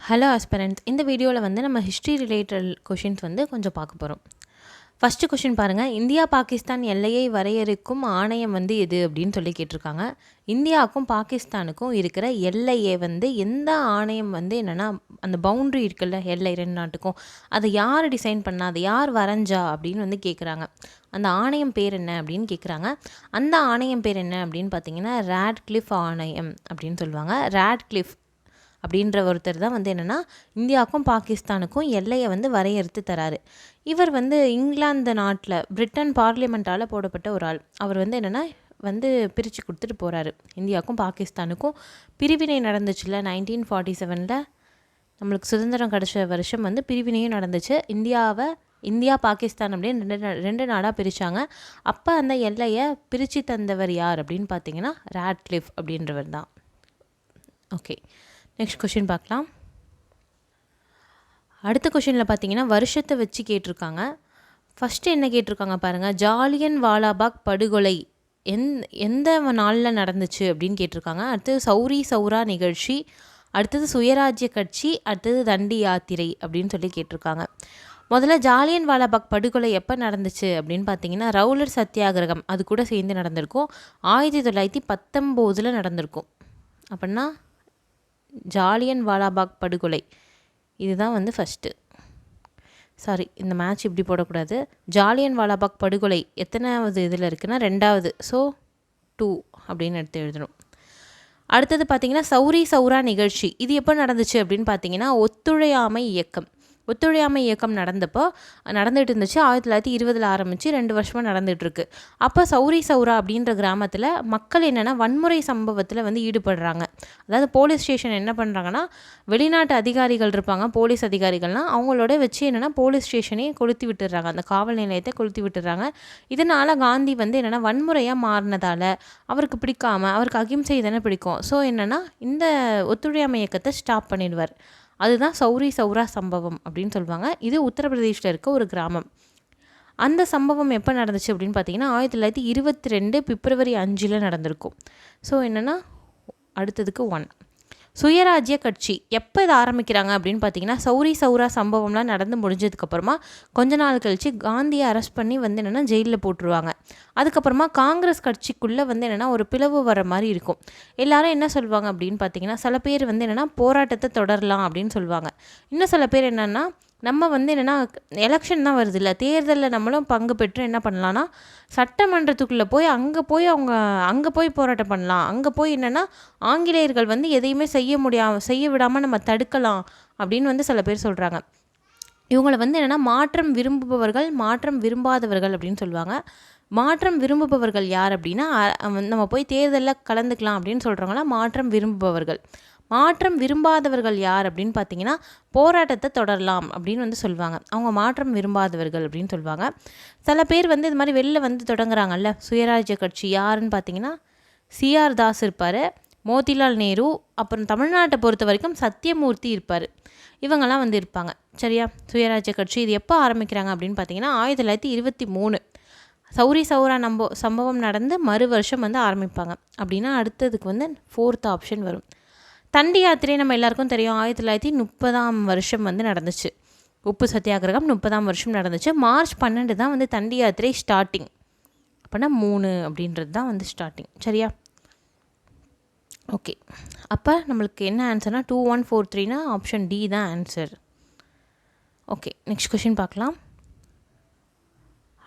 Hello aspirants, இந்த வீடியோவில் வந்து நம்ம ஹிஸ்ட்ரி ரிலேட்டட் கொஷின்ஸ் வந்து கொஞ்சம் பார்க்க போகிறோம். ஃபஸ்ட்டு கொஷின் பாருங்கள். இந்தியா பாகிஸ்தான் எல்லையை வரையறுக்கும் ஆணையம் வந்து எது அப்படின்னு சொல்லி கேட்டிருக்காங்க. இந்தியாவுக்கும் பாகிஸ்தானுக்கும் இருக்கிற எல்லையை வந்து எந்த ஆணையம் வந்து என்னென்னா அந்த பவுண்ட்ரி இருக்குல்ல, எல்லை ரெண்டு நாட்டுக்கும், அதை யார் டிசைன் பண்ணா, அதை யார் வரைஞ்சா அப்படின்னு வந்து கேட்குறாங்க. அந்த ஆணையம் பேர் என்ன அப்படின்னு கேட்குறாங்க. அந்த ஆணையம் பேர் என்ன அப்படின்னு பார்த்தீங்கன்னா ராட்க்ளிஃப் ஆணையம் அப்படின்னு சொல்லுவாங்க. ராட்க்ளிஃப் அப்படின்ற ஒருத்தர் தான் வந்து என்னென்னா இந்தியாவுக்கும் பாகிஸ்தானுக்கும் எல்லையை வந்து வரையறுத்து தராரு. இவர் வந்து இங்கிலாந்து நாட்டில் பிரிட்டன் பார்லிமெண்ட்டால் போடப்பட்ட ஒரு ஆள். அவர் வந்து என்னென்னா வந்து பிரித்து கொடுத்துட்டு போகிறாரு. இந்தியாவுக்கும் பாகிஸ்தானுக்கும் பிரிவினை நடந்துச்சுல 1947 நம்மளுக்கு சுதந்திரம் கிடச்ச வருஷம் வந்து பிரிவினையும் நடந்துச்சு. இந்தியா பாகிஸ்தான் அப்படின்னு ரெண்டு நாடாக பிரித்தாங்க. அப்போ அந்த எல்லையை பிரித்து தந்தவர் யார் அப்படின்னு பார்த்தீங்கன்னா ராட்க்ளிஃப் அப்படின்றவர் தான். ஓகே, நெக்ஸ்ட் கொஷின் பார்க்கலாம். அடுத்த கொஷினில் பார்த்தீங்கன்னா வருஷத்தை வச்சு கேட்டிருக்காங்க. ஃபஸ்ட்டு என்ன கேட்டிருக்காங்க பாருங்கள். ஜாலியன் வாலாபாக் படுகொலை எந்த நாளில் நடந்துச்சு அப்படின்னு கேட்டிருக்காங்க. அடுத்தது சௌரி சௌரா நிகழ்ச்சி, அடுத்தது சுயராஜ்ய கட்சி, அடுத்தது தண்டி யாத்திரை அப்படின்னு சொல்லி கேட்டிருக்காங்க. முதல்ல ஜாலியன் வாலாபாக் படுகொலை எப்போ நடந்துச்சு அப்படின்னு பார்த்தீங்கன்னா ரவுலர் சத்தியாகிரகம் அது கூட சேர்ந்து நடந்திருக்கும். 1919 நடந்திருக்கும். அப்படின்னா ஜாலியன் வாலாபாக் படுகொலை இதுதான் வந்து ஃபஸ்ட்டு. சாரி, இந்த மேட்ச் இப்படி போடக்கூடாது. ஜாலியன் வாலாபாக் படுகொலை எத்தனாவது இதில் இருக்குன்னா 2வது. ஸோ 2 அப்படின்னு எடுத்து எழுதணும். அடுத்தது பார்த்திங்கன்னா சௌரி சௌரா நிகழ்ச்சி இது எப்போ நடந்துச்சு அப்படின்னு பார்த்தீங்கன்னா ஒத்துழையாமை இயக்கம் நடந்துகிட்டு இருந்துச்சு. 1920 ஆரம்பித்து 2 வருஷமாக நடந்துகிட்ருக்கு. அப்போ சௌரி சௌரா அப்படின்ற கிராமத்தில் மக்கள் என்னென்னா வன்முறை சம்பவத்தில் வந்து ஈடுபடுறாங்க. அதாவது போலீஸ் ஸ்டேஷன் என்ன பண்ணுறாங்கன்னா வெளிநாட்டு அதிகாரிகள் இருப்பாங்க, போலீஸ் அதிகாரிகள்லாம் அவங்களோட வச்சு என்னென்னா போலீஸ் ஸ்டேஷனே கொளுத்தி விட்டுடுறாங்க, அந்த காவல் நிலையத்தை கொளுத்தி விட்டுடுறாங்க. இதனால் காந்தி வந்து என்னென்னா வன்முறையாக மாறினதால் அவருக்கு பிடிக்காமல், அவருக்கு அகிம்சை தானே பிடிக்கும். ஸோ என்னென்னா இந்த ஒத்துழையாமை இயக்கத்தை ஸ்டாப் பண்ணிடுவார். அதுதான் சௌரி சௌரா சம்பவம் அப்படின்னு சொல்லுவாங்க. இது உத்தரப்பிரதேஷில் இருக்க ஒரு கிராமம். அந்த சம்பவம் எப்போ நடந்துச்சு அப்படின்னு பார்த்தீங்கன்னா 1922 பிப்ரவரி 5 நடந்திருக்கும். ஸோ என்னென்னா அடுத்ததுக்கு 1. சுயராஜ்ய கட்சி எப்போ இதை ஆரம்பிக்கிறாங்க அப்படின்னு பார்த்தீங்கன்னா சௌரி சௌரா சம்பவம்லாம் நடந்து முடிஞ்சதுக்கப்புறமா கொஞ்ச நாள் கழித்து காந்தியை அரெஸ்ட் பண்ணி வந்து என்னென்னா ஜெயிலில் போட்டுருவாங்க. அதுக்கப்புறமா காங்கிரஸ் கட்சிக்குள்ளே வந்து என்னென்னா ஒரு பிளவு வர மாதிரி இருக்கும். எல்லாரும் என்ன சொல்லுவாங்க அப்படின்னு பார்த்தீங்கன்னா சில பேர் வந்து என்னென்னா போராட்டத்தை தொடரலாம் அப்படின்னு சொல்லுவாங்க. இன்னும் சில பேர் என்னென்னா நம்ம வந்து என்னென்னா எலெக்ஷன் தான் வருது இல்லை, தேர்தலில் நம்மளும் பங்கு பெற்று என்ன பண்ணலான்னா சட்டமன்றத்துக்குள்ளே போய் அங்கே போய் போராட்டம் பண்ணலாம், அங்கே போய் என்னென்னா ஆங்கிலேயர்கள் வந்து எதையுமே செய்ய விடாமல் நம்ம தடுக்கலாம் அப்படின்னு வந்து சில பேர் சொல்கிறாங்க. இவங்களை வந்து என்னென்னா மாற்றம் விரும்புபவர்கள், மாற்றம் விரும்பாதவர்கள் அப்படின்னு சொல்லுவாங்க. மாற்றம் விரும்புபவர்கள் யார் அப்படின்னா நம்ம போய் தேர்தலில் கலந்துக்கலாம் அப்படின்னு சொல்கிறவங்களாம் மாற்றம் விரும்புபவர்கள். மாற்றம் விரும்பாதவர்கள் யார் அப்படின்னு பார்த்தீங்கன்னா போராட்டத்தை தொடரலாம் அப்படின்னு வந்து சொல்லுவாங்க. அவங்க மாற்றம் விரும்பாதவர்கள் அப்படின்னு சொல்லுவாங்க. சில பேர் வந்து இது மாதிரி வெளில வந்து தொடங்குறாங்கல்ல சுயராஜ்ய கட்சி, யாருன்னு பார்த்தீங்கன்னா சிஆர் தாஸ் இருப்பார், மோதிலால் நேரு, அப்புறம் தமிழ்நாட்டை பொறுத்த வரைக்கும் சத்தியமூர்த்தி இருப்பார். இவங்கெல்லாம் வந்து இருப்பாங்க. சரியா? சுயராஜ்ய கட்சி இது எப்போ ஆரம்பிக்கிறாங்க அப்படின்னு பார்த்தீங்கன்னா 1923 சௌரி சௌரா சம்பவம் நடந்து மறு வருஷம் வந்து ஆரம்பிப்பாங்க. அப்படின்னா அடுத்ததுக்கு வந்து 4th ஆப்ஷன் வரும். தண்டி யாத்திரை நம்ம எல்லாருக்கும் தெரியும். 1930 வருஷம் வந்து நடந்துச்சு. உப்பு சத்தியாகிரகம் 30 வருஷம் நடந்துச்சு. மார்ச் 12 தான் வந்து தண்டி யாத்திரை ஸ்டார்டிங். அப்படின்னா 3 அப்படின்றது தான் வந்து ஸ்டார்டிங். சரியா? ஓகே, அப்போ நம்மளுக்கு என்ன ஆன்சர்னா 2143 ஆப்ஷன் டி தான் ஆன்சர். ஓகே, நெக்ஸ்ட் கொஷின் பார்க்கலாம்.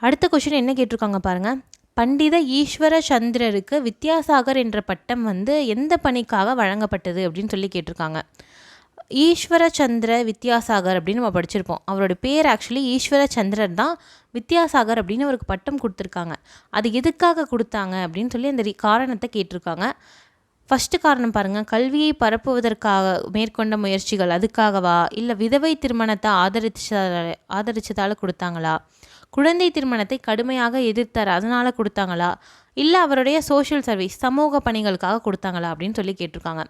அடுத்த கொஷின் என்ன கேட்டிருக்காங்க பாருங்கள். பண்டித ஈஸ்வர சந்திரருக்கு வித்யாசாகர் என்ற பட்டம் வந்து எந்த பணிக்காக வழங்கப்பட்டது அப்படின்னு சொல்லி கேட்டிருக்காங்க. ஈஸ்வர சந்திர வித்யாசாகர் அப்படின்னு நம்ம படிச்சிருப்போம். அவரோட பேர் ஆக்சுவலி ஈஸ்வர சந்திரர் தான். வித்யாசாகர் அப்படின்னு அவருக்கு பட்டம் கொடுத்துருக்காங்க. அது எதுக்காக கொடுத்தாங்க அப்படின்னு சொல்லி அந்த காரணத்தை கேட்டிருக்காங்க. ஃபஸ்ட்டு காரணம் பாருங்கள். கல்வியை பரப்புவதற்காக மேற்கொண்ட முயற்சிகள் அதுக்காகவா, இல்லை விதவை திருமணத்தை ஆதரிச்சதால் கொடுத்தாங்களா, குழந்தை திருமணத்தை கடுமையாக எதிர்த்தார் அதனால் கொடுத்தாங்களா, இல்லை அவருடைய சோஷியல் சர்வீஸ் சமூக பணிகளுக்காக கொடுத்தாங்களா அப்படின்னு சொல்லி கேட்டிருக்காங்க.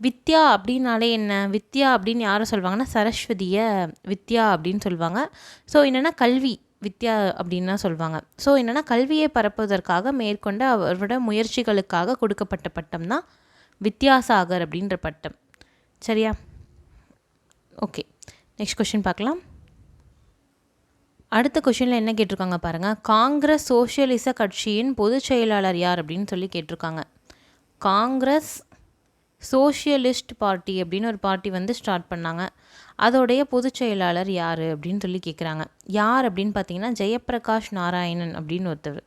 வித்யா அப்படின்னாலே என்ன, வித்யா அப்படின்னு யாரை சொல்லுவாங்கன்னா சரஸ்வதியை வித்யா அப்படின்னு சொல்லுவாங்க. ஸோ என்னென்னா கல்வி வித்யா அப்படின்னா சொல்லுவாங்க. ஸோ என்னென்னா கல்வியை பரப்புவதற்காக மேற்கொண்ட அவரோட முயற்சிகளுக்காக கொடுக்கப்பட்ட பட்டம் தான் வித்யாசாகர் அப்படின்ற பட்டம். சரியா? ஓகே, நெக்ஸ்ட் கொஷின் பார்க்கலாம். அடுத்த கொஷினில் என்ன கேட்டிருக்காங்க பாருங்கள். காங்கிரஸ் சோஷியலிச கட்சியின் பொதுச் செயலாளர் யார் அப்படின்னு சொல்லி கேட்டிருக்காங்க. காங்கிரஸ் சோஷியலிஸ்ட் பார்ட்டி அப்படின்னு ஒரு பார்ட்டி வந்து ஸ்டார்ட் பண்ணாங்க. அதோடைய பொதுச் செயலாளர் யார் அப்படின்னு சொல்லி கேட்குறாங்க. யார் அப்படின்னு பார்த்தீங்கன்னா ஜெயப்பிரகாஷ் நாராயணன் அப்படின்னு ஒருத்தர்,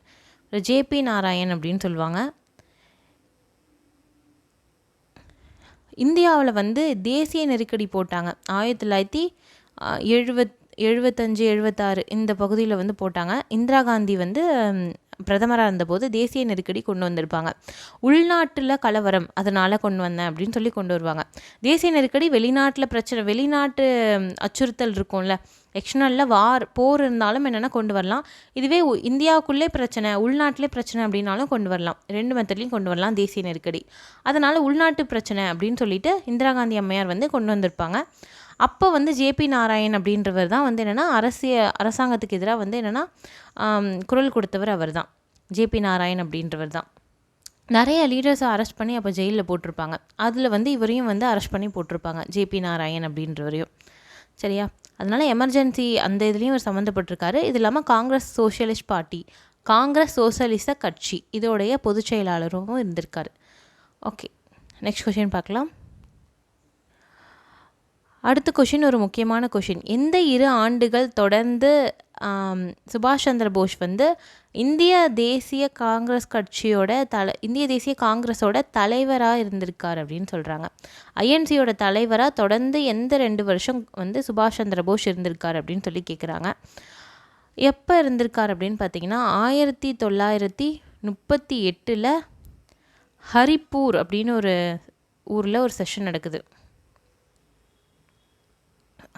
ஜேபி நாராயண் அப்படின்னு சொல்லுவாங்க. இந்தியாவில் வந்து தேசிய நெருக்கடி போட்டாங்க 1975-76 இந்த பகுதியில் வந்து போட்டாங்க. இந்திரா காந்தி வந்து பிரதமராக இருந்தபோது தேசிய நெருக்கடி கொண்டு வந்திருப்பாங்க. உள்நாட்டில் கலவரம் அதனால் கொண்டு வந்தேன் அப்படின்னு சொல்லி கொண்டு வருவாங்க. தேசிய நெருக்கடி வெளிநாட்டில் பிரச்சனை, வெளிநாட்டு அச்சுறுத்தல் இருக்கும்ல, எக்ஸ்டர்னலில் போர் இருந்தாலும் என்னென்னா கொண்டு வரலாம். இதுவே இந்தியாவுக்குள்ளே பிரச்சனை, உள்நாட்டிலே பிரச்சனை அப்படின்னாலும் கொண்டு வரலாம். 2 மெத்தட்லையும் கொண்டு வரலாம் தேசிய நெருக்கடி. அதனால் உள்நாட்டு பிரச்சனை அப்படின்னு சொல்லிட்டு இந்திரா காந்தி அம்மையார் வந்து கொண்டு வந்திருப்பாங்க. அப்போ வந்து ஜேபி நாராயண் அப்படின்றவர் தான் வந்து என்னென்னா அரசாங்கத்துக்கு எதிராக வந்து என்னென்னா குரல் கொடுத்தவர் அவர் தான், ஜேபி நாராயண் அப்படின்றவர் தான். நிறைய லீடர்ஸை அரெஸ்ட் பண்ணி அப்போ ஜெயிலில் போட்டிருப்பாங்க. அதில் வந்து இவரையும் வந்து அரெஸ்ட் பண்ணி போட்டிருப்பாங்க, ஜேபி நாராயண் அப்படின்றவரையும். சரியா? அதனால் எமர்ஜென்சி அந்த இதுலேயும் அவர் சம்மந்தப்பட்டிருக்காரு. இது இல்லாமல் காங்கிரஸ் சோஷியலிஸ்ட் பார்ட்டி, காங்கிரஸ் சோஷலிச கட்சி இதோடைய பொதுச் செயலாளரும் இருந்திருக்காரு. ஓகே, நெக்ஸ்ட் கொஷின் பார்க்கலாம். அடுத்த கொஷின் ஒரு முக்கியமான கொஷின். எந்த 2 ஆண்டுகள் தொடர்ந்து சுபாஷ் சந்திர போஸ் வந்து இந்திய தேசிய காங்கிரஸோட தலைவராக இருந்திருக்கார் அப்படின்னு சொல்கிறாங்க. ஐஎன்சியோட தலைவராக தொடர்ந்து எந்த 2 வருஷம் வந்து சுபாஷ் சந்திர போஸ் இருந்திருக்கார் அப்படின்னு சொல்லி கேட்குறாங்க. எப்போ இருந்திருக்கார் அப்படின்னு பார்த்தீங்கன்னா 1938 ஹரிப்பூர் அப்படின்னு ஒரு ஊரில் ஒரு செஷன் நடக்குது,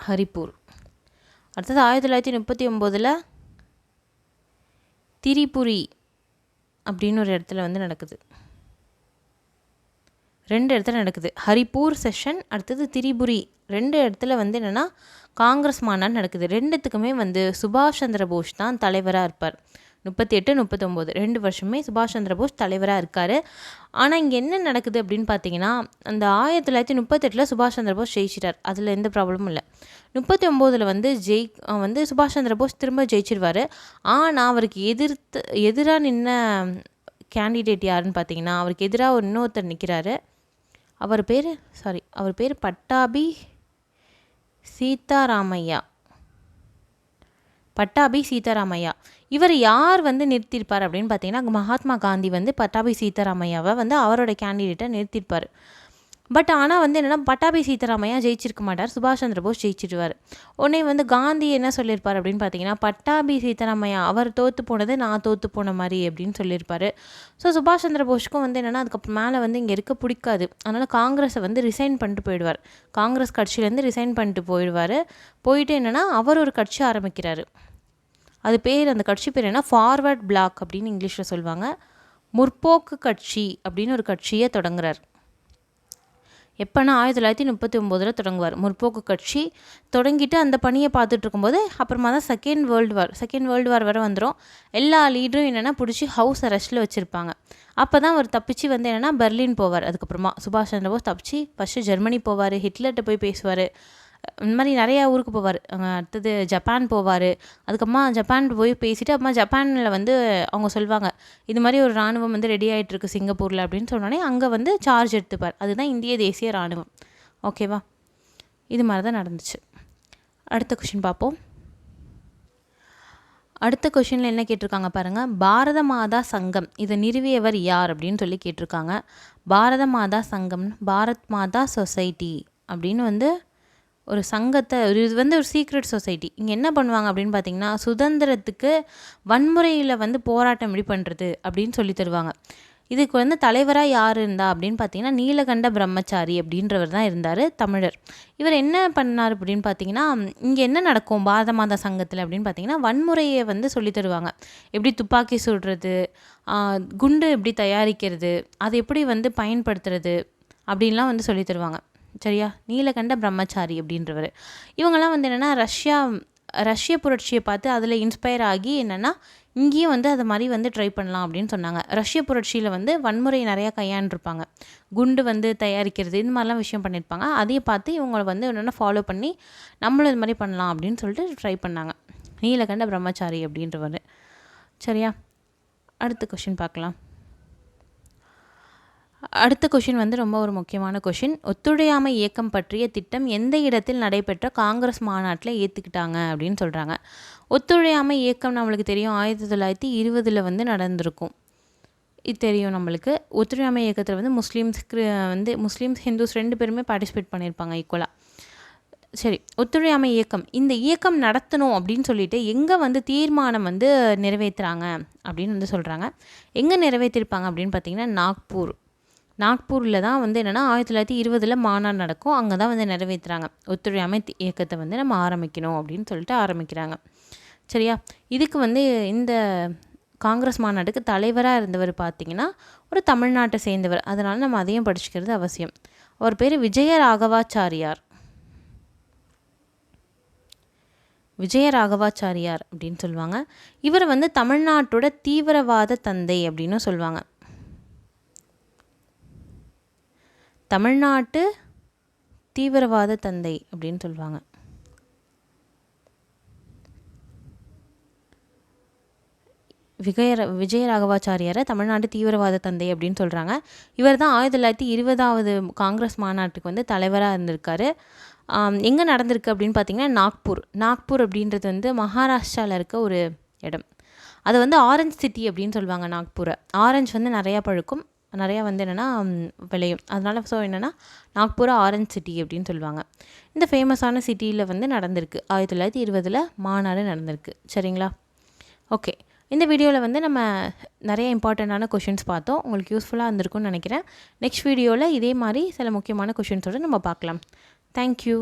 ஹரிப்பூர். அடுத்தது 1939 திரிபுரி அப்படின்னு ஒரு இடத்துல வந்து நடக்குது. 2 இடத்துல நடக்குது, ஹரிப்பூர் செஷன், அடுத்தது திரிபுரி. 2 இடத்துல வந்து என்னென்னா காங்கிரஸ் மாநாடு நடக்குது. 2த்துக்குமே வந்து சுபாஷ் சந்திர போஸ் தான் தலைவராக இருப்பார். 38-39 2 வருஷமே சுபாஷ் சந்திர போஸ் தலைவராக இருக்கார். ஆனால் இங்கே என்ன நடக்குது அப்படின்னு பார்த்தீங்கன்னா, அந்த 1938 சுபாஷ் சந்திர போஸ் ஜெயிச்சிட்டார், அதில் எந்த ப்ராப்ளமும் இல்லை. 39 வந்து சுபாஷ் சந்திர போஸ் திரும்ப ஜெயிச்சிருவார். ஆனால் அவருக்கு எதிராக நின்ன கேண்டிடேட் யாருன்னு பார்த்தீங்கன்னா, அவருக்கு எதிராக ஒரு இன்னொருத்தர் நிற்கிறாரு. அவர் பேர் பட்டாபி சீதாராமையா. இவர் யார் வந்து நிறுத்தியிருப்பார் அப்படின்னு பார்த்தீங்கன்னா, மகாத்மா காந்தி வந்து பட்டாபி சீதாராமையாவை வந்து அவரோட கேண்டிடேட்டை நிறுத்தியிருப்பார். பட் ஆனால் வந்து என்னென்னா பட்டாபி சீதாராமையா ஜெயிச்சிருக்க மாட்டார், சுபாஷ் சந்திர போஸ் ஜெயிச்சிடுவார். உடனே வந்து காந்தி என்ன சொல்லியிருப்பார் அப்படின்னு பார்த்தீங்கன்னா, பட்டாபி சீதாராமையா அவர் தோற்று போனது நான் தோற்று போன மாதிரி அப்படின்னு சொல்லியிருப்பார். ஸோ சுபாஷ் சந்திர போஸ்க்கும் வந்து என்னென்னா அதுக்கு மேலே வந்து இங்கே இருக்க பிடிக்காது. அதனால் காங்கிரஸை வந்து ரிசைன் பண்ணிட்டு போயிடுவார், காங்கிரஸ் கட்சியிலேருந்து ரிசைன் பண்ணிட்டு போயிட்டு என்னென்னா அவர் ஒரு கட்சி ஆரம்பிக்கிறார். அந்த கட்சி பேர் என்ன, ஃபார்வர்ட் பிளாக் அப்படின்னு இங்கிலீஷில் சொல்லுவாங்க. முற்போக்கு கட்சி அப்படின்னு ஒரு கட்சியை தொடங்குறார். எப்போனா 1939 தொடங்குவார் முற்போக்கு கட்சி. தொடங்கிட்டு அந்த பணியை பார்த்துட்டு இருக்கும்போது அப்புறமா தான் செகண்ட் வேர்ல்டு வார் வர வந்துடும். எல்லா லீடரும் என்னென்னா பிடிச்சி ஹவுஸ் அரெஸ்ட்டில் வச்சுருப்பாங்க. அப்போ தான் அவர் தப்பிச்சு வந்து என்னென்னா பெர்லின் போவார். அதுக்கப்புறமா சுபாஷ் சந்திர போஸ் தப்பிச்சு ஃபஸ்ட்டு ஜெர்மனி போவார், ஹிட்லர்கிட்ட போய் பேசுவார், இந்த மாதிரி நிறையா ஊருக்கு போவார். அடுத்தது ஜப்பான் போவார். அதுக்கப்புறமா ஜப்பான் போய் பேசிவிட்டு அப்புறமா ஜப்பானில் வந்து அவங்க சொல்லுவாங்க, இது மாதிரி ஒரு இராணுவம் வந்து ரெடி ஆகிட்டுருக்கு சிங்கப்பூரில் அப்படின்னு சொன்னோடனே அங்கே வந்து சார்ஜ் எடுத்துப்பார். அதுதான் இந்திய தேசிய இராணுவம். ஓகேவா? இது மாதிரி தான் நடந்துச்சு. அடுத்த கொஷின் பார்ப்போம். அடுத்த கொஷினில் என்ன கேட்டிருக்காங்க பாருங்கள். பாரத மாதா சங்கம் இதை நிறுவியவர் யார் அப்படின்னு சொல்லி கேட்டிருக்காங்க. பாரத மாதா சங்கம், பாரத் மாதா சொசைட்டி அப்படின்னு வந்து ஒரு சங்கத்தை, இது வந்து ஒரு சீக்ரெட் சொசைட்டி. இங்கே என்ன பண்ணுவாங்க அப்படின்னு பார்த்தீங்கன்னா, சுதந்திரத்துக்கு வன்முறையில் வந்து போராட்டம் எப்படி பண்ணுறது அப்படின்னு சொல்லி தருவாங்க. இதுக்கு வந்து தலைவராக யார் இருந்தா அப்படின்னு பார்த்தீங்கன்னா, நீலகண்ட பிரம்மச்சாரி அப்படின்றவர் தான் இருந்தார், தமிழர். இவர் என்ன பண்ணார் அப்படின்னு பார்த்தீங்கன்னா, இங்கே என்ன நடக்கும் பாரத மாதா சங்கத்தில் அப்படின்னு பார்த்தீங்கன்னா, வன்முறையை வந்து சொல்லி தருவாங்க. எப்படி துப்பாக்கி சுடுறது, குண்டு எப்படி தயாரிக்கிறது, அதை எப்படி வந்து பயன்படுத்துறது அப்படின்லாம் வந்து சொல்லி தருவாங்க. சரியா? நீலகண்ட பிரம்மச்சாரி அப்படின்றவர். இவங்கெல்லாம் வந்து என்னென்னா ரஷ்ய புரட்சியை பார்த்து அதில் இன்ஸ்பயர் ஆகி என்னென்னா இங்கேயும் வந்து அது மாதிரி வந்து ட்ரை பண்ணலாம் அப்படின்னு சொன்னாங்க. ரஷ்ய புரட்சியில் வந்து வன்முறை நிறையா கையாண்டிருப்பாங்க. குண்டு வந்து தயாரிக்கிறது இந்த மாதிரிலாம் விஷயம் பண்ணியிருப்பாங்க. அதையும் பார்த்து இவங்க வந்து என்னென்னா ஃபாலோ பண்ணி நம்மளும் இது மாதிரி பண்ணலாம் அப்படின்னு சொல்லிட்டு ட்ரை பண்ணாங்க. நீலகண்ட பிரம்மச்சாரி அப்படின்றவர். சரியா, அடுத்த கொஷின் பார்க்கலாம். அடுத்த கொஷின் வந்து ரொம்ப ஒரு முக்கியமான கொஷின். ஒத்துழையாமை இயக்கம் பற்றிய திட்டம் எந்த இடத்தில் நடைபெற்ற காங்கிரஸ் மாநாட்டில் ஏற்றுக்கிட்டாங்க அப்படின்னு சொல்கிறாங்க. ஒத்துழையாமை இயக்கம் நம்மளுக்கு தெரியும் 1920 வந்து நடந்திருக்கும். இது தெரியும் நம்மளுக்கு. ஒத்துழையாமை இயக்கத்தில் வந்து முஸ்லீம்ஸ் ஹிந்துஸ் 2 பேருமே பார்ட்டிசிபேட் பண்ணியிருப்பாங்க ஈக்குவலாக. சரி, ஒத்துழையாமை இயக்கம், இந்த இயக்கம் நடத்தணும் அப்படின்னு சொல்லிட்டு எங்கே வந்து தீர்மானம் வந்து நிறைவேற்றுறாங்க அப்படின்னு வந்து சொல்கிறாங்க. எங்கே நிறைவேற்றிருப்பாங்க அப்படின்னு பார்த்தீங்கன்னா நாக்பூரில் தான் வந்து என்னென்னா 1920 மாநாடு நடக்கும். அங்கே தான் வந்து நிறைவேற்றுறாங்க. ஒத்துழையாமை இயக்கத்தை வந்து நம்ம ஆரம்பிக்கணும் அப்படின்னு சொல்லிட்டு ஆரம்பிக்கிறாங்க. சரியா, இதுக்கு வந்து இந்த காங்கிரஸ் மாநாட்டுக்கு தலைவராக இருந்தவர் பார்த்திங்கன்னா ஒரு தமிழ்நாட்டை சேர்ந்தவர். அதனால் நம்ம அதையும் படிச்சுக்கிறது அவசியம். அவர் பேர் விஜயராகவாச்சாரியார் அப்படின்னு சொல்லுவாங்க. இவர் வந்து தமிழ்நாட்டோட தீவிரவாத தந்தை அப்படின்னு சொல்லுவாங்க. தமிழ்நாட்டு தீவிரவாத தந்தை அப்படின்னு சொல்லுவாங்க. விஜயராகவாச்சாரியாரை தமிழ்நாட்டு தீவிரவாத தந்தை அப்படின்னு சொல்கிறாங்க. இவர் தான் 1920 காங்கிரஸ் மாநாட்டுக்கு வந்து தலைவராக இருந்திருக்காரு. எங்கே நடந்திருக்கு அப்படின்னு பார்த்தீங்கன்னா நாக்பூர் அப்படின்றது வந்து மகாராஷ்டிராவில் இருக்க ஒரு இடம். அது வந்து ஆரஞ்சு சிட்டி அப்படின்னு சொல்லுவாங்க. நாக்பூரை ஆரஞ்சு வந்து நிறையா பழுக்கும், நிறையா வந்து என்னென்னா விளையும். அதனால் என்னென்னா நாக்பூரை ஆரஞ்ச் சிட்டி அப்படின்னு சொல்லுவாங்க. இந்த ஃபேமஸான சிட்டியில் வந்து நடந்திருக்கு 1920 மாநாடு நடந்திருக்கு. சரிங்களா, ஓகே. இந்த வீடியோவில் வந்து நம்ம நிறைய இம்பார்ட்டண்ட்டான கொஷின்ஸ் பார்த்தோம். உங்களுக்கு யூஸ்ஃபுல்லாக இருந்திருக்கும்னு நினைக்கிறேன். நெக்ஸ்ட் வீடியோவில் இதே மாதிரி சில முக்கியமான கொஷின்ஸோடு நம்ம பார்க்கலாம். தேங்க்யூ.